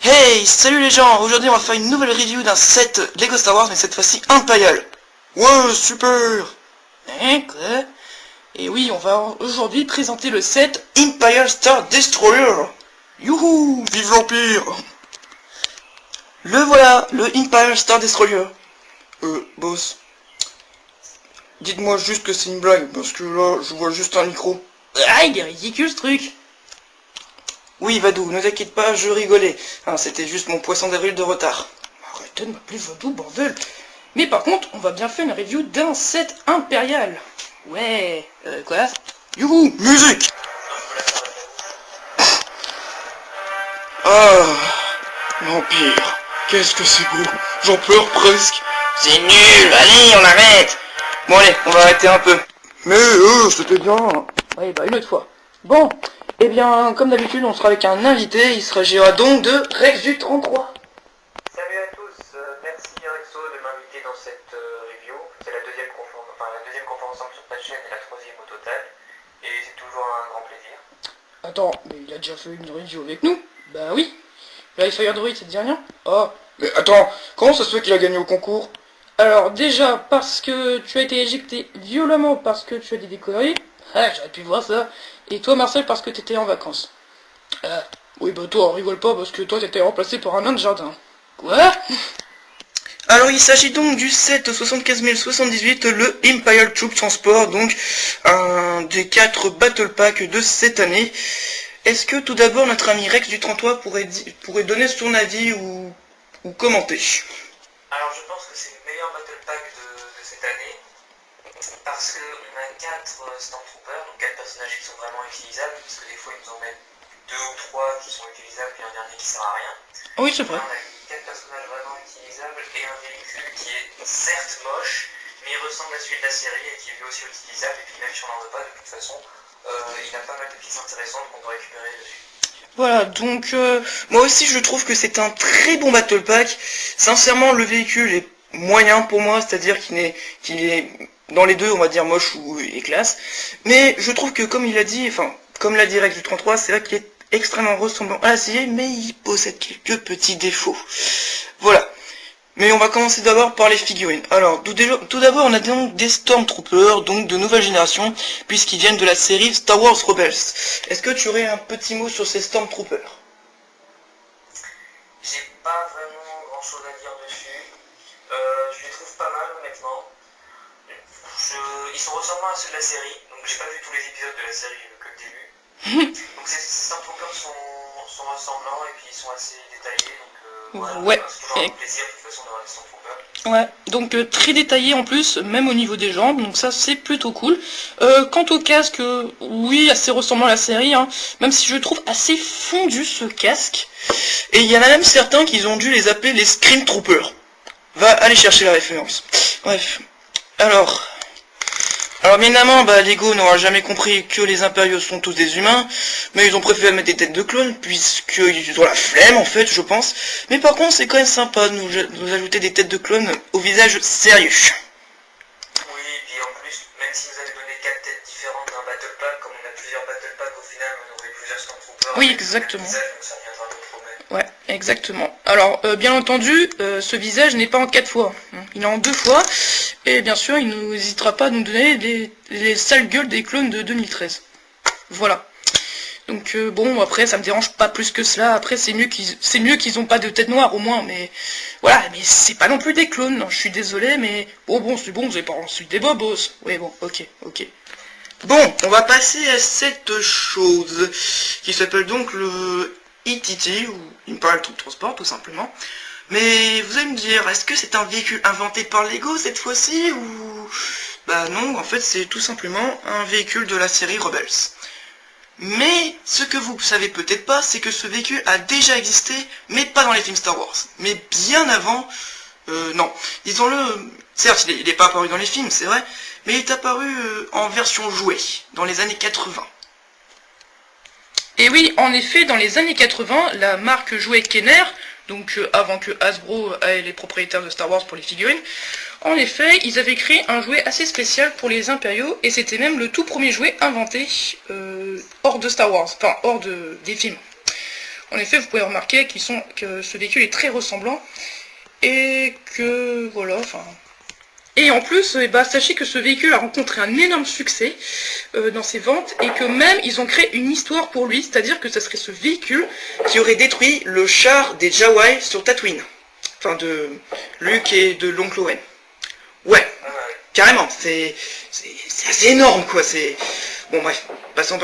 Hey, salut les gens. Aujourd'hui on va faire une nouvelle review d'un set Lego Star Wars, mais cette fois-ci Imperial. Ouais, super. Hein, quoi? Et oui, on va aujourd'hui présenter le set Imperial Star Destroyer. Youhou, vive l'Empire. Le voilà, le Imperial Star Destroyer. Boss, dites-moi juste que c'est une blague, parce que là, je vois juste un micro. Ah, il est ridicule ce truc. Oui, Vadou, ne t'inquiète pas, je rigolais. Hein, c'était juste mon poisson d'avril de retard. Arrêtez de m'appeler Vadou, bordel. Mais par contre, on va bien faire une review d'un set impérial. Ouais, quoi? Youhou, musique. Ah, l'Empire, qu'est-ce que c'est beau. J'en pleure presque. C'est nul, allez, on arrête. Bon allez, on va arrêter un peu. Mais c'était bien. Oui, bah une autre fois. Bon, eh bien, comme d'habitude, on sera avec un invité. Il s'agira donc de Rex du 33. Salut à tous, merci Rexo de m'inviter dans cette review. C'est la deuxième conférence ensemble sur ta chaîne et la troisième au total. Et c'est toujours un grand plaisir. Attends, mais il a déjà fait une review avec nous? Bah oui. Live Fire Droid, ça te dit rien? Oh, mais attends, comment ça se fait qu'il a gagné au concours? Alors déjà, parce que tu as été éjecté violemment parce que tu as dit des conneries. Ah, j'aurais pu voir ça. Et toi, Marcel, parce que t'étais en vacances. Oui, bah toi, rigole pas, parce que toi, t'étais remplacé par un nain de jardin. Quoi? Alors, il s'agit donc du set 75078, le Imperial Troop Transport, donc un des 4 Battle Pack de cette année. Est-ce que tout d'abord, notre ami Rex du 33 pourrait donner son avis ou commenter? Alors je pense que c'est le meilleur Battle Pack de cette année. Parce qu'on a 4 Stormtroopers, donc 4 personnages qui sont vraiment utilisables. Parce que des fois ils nous en mettent 2 ou 3 qui sont utilisables, puis un dernier qui sert à rien. Oui, c'est vrai. Là, on a 4 personnages vraiment utilisables et un véhicule qui est certes moche, mais il ressemble à celui de la série et qui est lui aussi utilisable. Et puis même si on n'en veut pas, de toute façon, il a pas mal de pièces intéressantes qu'on peut récupérer dessus. Voilà, donc moi aussi je trouve que c'est un très bon Battle Pack. Sincèrement, le véhicule est moyen pour moi, c'est-à-dire qu'il est dans les deux, on va dire moche et classe. Mais je trouve que comme il a dit, enfin, comme l'a dit Rex du 33, c'est vrai qu'il est extrêmement ressemblant à la série, mais il possède quelques petits défauts. Voilà. Mais on va commencer d'abord par les figurines. Alors, tout d'abord, on a donc des Stormtroopers, donc de nouvelle génération, puisqu'ils viennent de la série Star Wars Rebels. Est-ce que tu aurais un petit mot sur ces Stormtroopers? J'ai pas vraiment grand chose à dire dessus. Je les trouve pas mal, honnêtement. Ils sont ressemblants à ceux de la série, donc j'ai pas vu tous les épisodes de la série que le début. Donc ces Stormtroopers sont ressemblants et puis ils sont assez détaillés, donc voilà, Ouais. c'est toujours un plaisir de toute façon d'avoir des Stormtroopers. Ouais, donc très détaillé en plus, même au niveau des jambes, donc ça c'est plutôt cool. Quant au casque, oui, assez ressemblant à la série, hein, même si je trouve assez fondu ce casque. Et il y en a même certains qui ont dû les appeler les Scream Troopers. Va aller chercher la référence. Bref, alors évidemment, Lego n'aura jamais compris que les impériaux sont tous des humains, mais ils ont préféré mettre des têtes de clones, puisqu'ils ont la flemme en fait, je pense. Mais par contre, c'est quand même sympa de nous ajouter des têtes de clones au visage sérieux. Oui, et puis en plus, même si vous avez donné 4 têtes différentes d'un Battle Pack, comme on a plusieurs Battle Packs, au final on aurait plusieurs Stormtroopers. Oui, exactement. Visage, donc ça reviendra à notre problème. Ouais, exactement. Alors, bien entendu, ce visage n'est pas en 4 fois, hein. Il est en 2 fois, et bien sûr, il n'hésitera pas à nous donner les sales gueules des clones de 2013. Voilà. Donc bon, après, ça me dérange pas plus que cela. Après, c'est mieux qu'ils ont pas de tête noire, au moins, mais voilà, mais c'est pas non plus des clones, non, je suis désolé, mais bon, c'est bon, vous avez pas ensuite des bobos. Oui, bon, ok. Bon, on va passer à cette chose, qui s'appelle donc le ITT, ou Imperial Troop Transport, tout simplement. Mais vous allez me dire, est-ce que c'est un véhicule inventé par Lego cette fois-ci, ou... Bah non, en fait, c'est tout simplement un véhicule de la série Rebels. Mais, ce que vous savez peut-être pas, c'est que ce véhicule a déjà existé, mais pas dans les films Star Wars. Mais bien avant... non, disons-le, certes, il n'est pas apparu dans les films, c'est vrai, mais il est apparu en version jouée, dans les années 80. Et oui, en effet, dans les années 80, la marque jouet Kenner, donc avant que Hasbro ait les propriétaires de Star Wars pour les figurines, en effet, ils avaient créé un jouet assez spécial pour les impériaux, et c'était même le tout premier jouet inventé hors de Star Wars, enfin hors des films. En effet, vous pouvez remarquer que ce véhicule est très ressemblant. Et que, voilà, enfin... Et en plus, sachez que ce véhicule a rencontré un énorme succès dans ses ventes, et que même, ils ont créé une histoire pour lui, c'est-à-dire que ça serait ce véhicule qui aurait détruit le char des Jawaii sur Tatooine. Enfin, de Luke et de l'oncle Owen. Ouais, carrément, c'est assez énorme, quoi, c'est... Bon, bref, passons.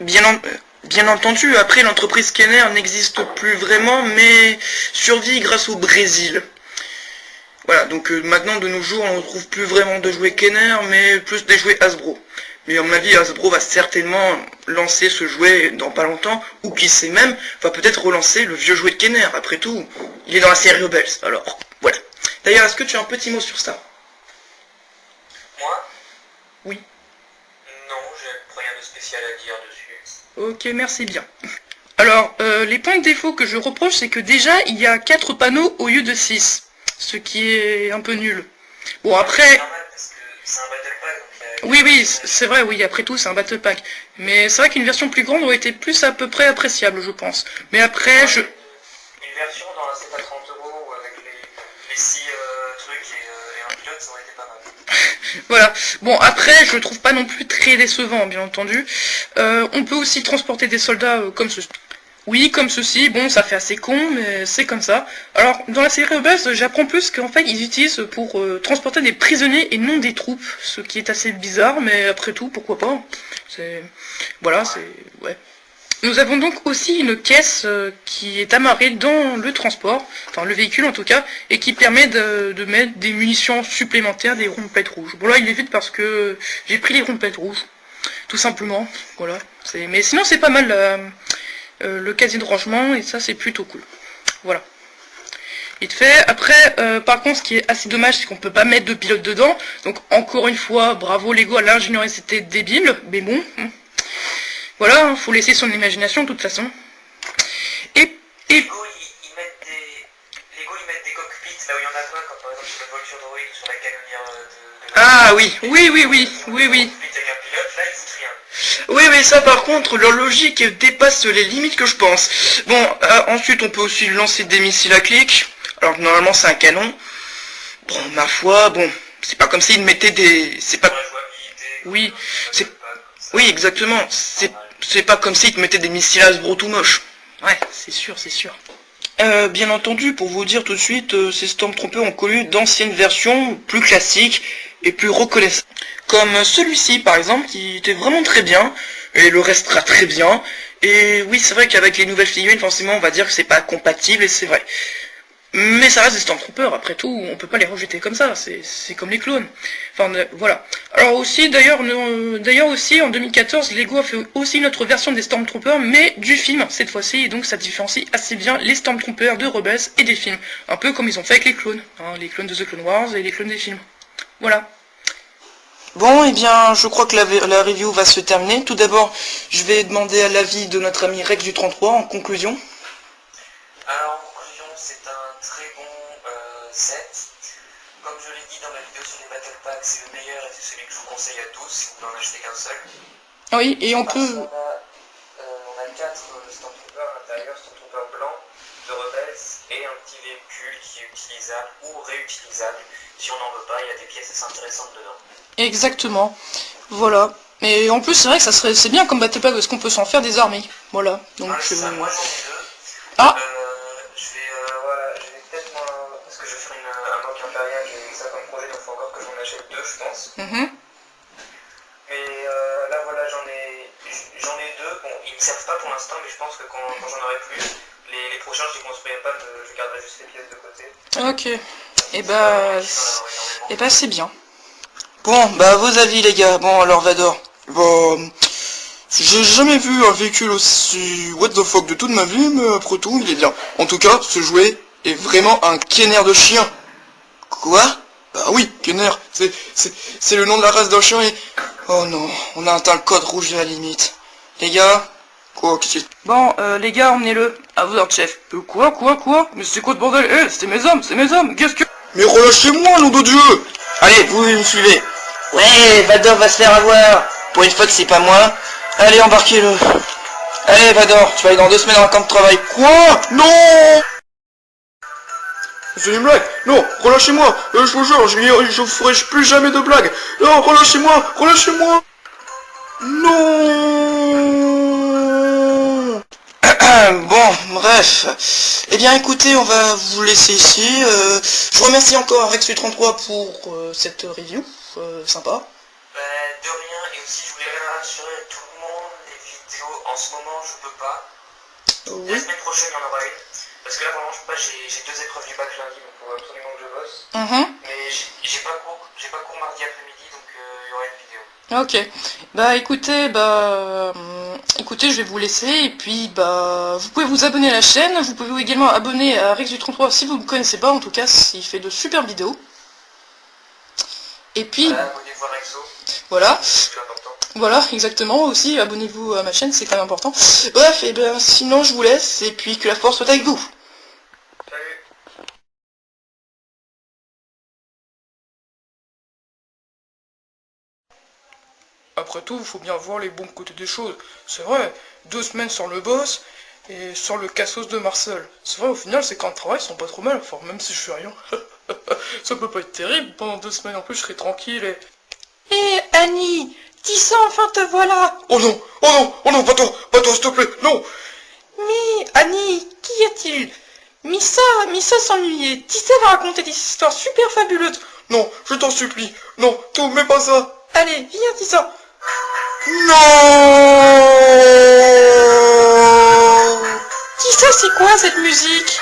Bien entendu, après, l'entreprise Kenner n'existe plus vraiment, mais survit grâce au Brésil. Voilà, donc maintenant, de nos jours, on ne trouve plus vraiment de jouets Kenner, mais plus des jouets Hasbro. Mais à mon avis, Hasbro va certainement lancer ce jouet dans pas longtemps, ou qui sait même, va peut-être relancer le vieux jouet de Kenner. Après tout, il est dans la série Rebels, alors voilà. D'ailleurs, est-ce que tu as un petit mot sur ça? Moi? Oui. Non, j'ai rien de spécial à dire dessus. Ok, merci bien. Alors, les points de défaut que je reproche, c'est que déjà, il y a 4 panneaux au lieu de 6. Ce qui est un peu nul. Bon, après... C'est normal, parce que c'est un battle pack. Donc, oui, c'est vrai, oui, après tout, c'est un battle pack. Mais c'est vrai qu'une version plus grande aurait été plus à peu près appréciable, je pense. Mais après, Une version dans la CETA 30 € avec les 6 trucs et un pilote, ça aurait été pas mal. Voilà. Bon, après, je le trouve pas non plus très décevant, bien entendu. On peut aussi transporter des soldats comme ceci. Oui, comme ceci. Bon, ça fait assez con, mais c'est comme ça. Alors, dans la série Rebels, j'apprends plus qu'en fait, ils utilisent pour transporter des prisonniers et non des troupes. Ce qui est assez bizarre, mais après tout, pourquoi pas. C'est... Voilà, c'est... Ouais. Nous avons donc aussi une caisse qui est amarrée dans le transport, enfin le véhicule en tout cas, et qui permet de mettre des munitions supplémentaires, des rompettes rouges. Bon là il est vite parce que j'ai pris les rompettes rouges, tout simplement, voilà. Mais sinon c'est pas mal le casier de rangement, et ça c'est plutôt cool. Voilà. Vite fait. Après, par contre ce qui est assez dommage, c'est qu'on peut pas mettre de pilote dedans, donc encore une fois, bravo Lego à l'ingéniosité débile, mais bon... Voilà, faut laisser son imagination de toute façon. Lego, ils mettent des cockpits là où il y en a plein, comme par exemple sur la voiture droïde ou sur la canonnière Ah oui. avec un pilote, là ils foutent rien. Oui, ça par contre, leur logique dépasse les limites que je pense. Bon, ensuite on peut aussi lancer des missiles à clic. Alors que normalement c'est un canon. Bon, ma foi, bon, c'est pas comme s'ils mettaient des... C'est pas... Oui, c'est... Oui, exactement. C'est pas comme s'ils te mettaient des missiles Hasbro tout moches. Ouais, c'est sûr. Bien entendu, pour vous dire tout de suite, ces Stormtroopers ont connu d'anciennes versions plus classiques et plus reconnaissables. Comme celui-ci, par exemple, qui était vraiment très bien, et le restera très bien. Et oui, c'est vrai qu'avec les nouvelles figurines, forcément, on va dire que c'est pas compatible, et c'est vrai. Mais ça reste des Stormtroopers, après tout, on peut pas les rejeter comme ça, c'est comme les clones. Enfin, voilà. Alors aussi, d'ailleurs aussi, en 2014, Lego a fait aussi une autre version des Stormtroopers, mais du film, cette fois-ci, et donc ça différencie assez bien les Stormtroopers de Rebels et des films. Un peu comme ils ont fait avec les clones, hein, les clones de The Clone Wars et les clones des films. Voilà. Bon, eh bien, je crois que la review va se terminer. Tout d'abord, je vais demander à l'avis de notre ami Rex du 33 en conclusion. Alors, en conclusion, c'est un très bon set. Comme je l'ai dit dans ma vidéo sur les Battle Packs, c'est le meilleur et c'est celui que je vous conseille à tous si vous n'en achetez qu'un seul. Oui, et on peut... On a 4 Stormtroopers à l'intérieur, Stormtrooper blanc de Rebels et un petit véhicule qui est utilisable ou réutilisable. Si on n'en veut pas, il y a des pièces assez intéressantes dedans. Exactement. Voilà. Et en plus, c'est vrai que c'est bien comme Battle Pack parce qu'on peut s'en faire des armées. Voilà. Donc, c'est ça, moi j'en ai 2. Ah je vais peut-être parce que je vais faire un mock impérial, j'ai ça comme projet, donc il faut encore que j'en achète 2, je pense. Mais là voilà, j'en ai 2. Bon, ils ne servent pas pour l'instant, mais je pense que quand j'en aurai plus, les prochains je les construirai pas, je garderai juste les pièces de côté. Ok. Et bah c'est bien. Bon, bah vos avis les gars. Bon alors Vador. Bon, j'ai jamais vu un véhicule aussi what the fuck de toute ma vie, mais après tout il est bien. En tout cas, ce jouet est vraiment un Kenner de chien. Quoi? Bah oui, Kenner, c'est le nom de la race d'un chien et... Oh non, on a atteint le code rouge de la limite. Les gars, quoi, qu'est-ce que... Bon, les gars, emmenez-le. À vous, notre chef. Quoi? Mais c'est quoi ce bordel? Eh, c'est mes hommes, qu'est-ce que... Mais relâchez-moi, nom de Dieu! Allez, vous me suivez. Ouais, Vador va se faire avoir. Pour une fois que c'est pas moi. Allez, embarquez-le. Allez, Vador, tu vas aller dans 2 semaines dans un camp de travail. Quoi? Non! C'est une blague. Non, relâchez-moi. Je vous jure, je ferai plus jamais de blagues. Non, relâchez-moi, relâchez-moi. Non. Bon, bref. Eh bien, écoutez, on va vous laisser ici. Je vous remercie encore Rex833 pour cette review. Sympa. De rien, et aussi je voulais rassurer tout le monde, les vidéos en ce moment je peux pas. Oui. La semaine prochaine il y en aura une. Parce que là vraiment je peux pas, j'ai 2 épreuves du bac lundi, donc il faut absolument que je bosse. Mais j'ai pas cours mardi après-midi, donc il y aura une vidéo. Ok. Écoutez, je vais vous laisser, et puis, vous pouvez vous abonner à la chaîne, vous pouvez également abonner à Rex833 si vous ne connaissez pas, en tout cas, il fait de super vidéos. Et puis, Voilà, abonnez-vous à Rexo, voilà. c'est important. Voilà, exactement, aussi, abonnez-vous à ma chaîne, c'est quand même important. Bref, et bien, sinon, je vous laisse, et puis que la force soit avec vous. Salut. Après tout, il faut bien voir les bons côtés des choses. C'est vrai, 2 semaines sans le boss, et sans le cassos de Marcel. C'est vrai, au final, ces camps de travail sont pas trop mal, enfin, même si je fais rien. Ça peut pas être terrible, pendant 2 semaines en plus, je serai tranquille et... Hé, Annie, Tissa, enfin te voilà. Oh non, oh non, oh non, pas toi, s'il te plaît, non. Mais, Annie, qu'y a-t-il? Missa s'ennuyait. Tissa va raconter des histoires super fabuleuses. Non, je t'en supplie, non, tout, mais pas ça. Allez, viens, Tissa. Non. Tissa, c'est quoi cette musique?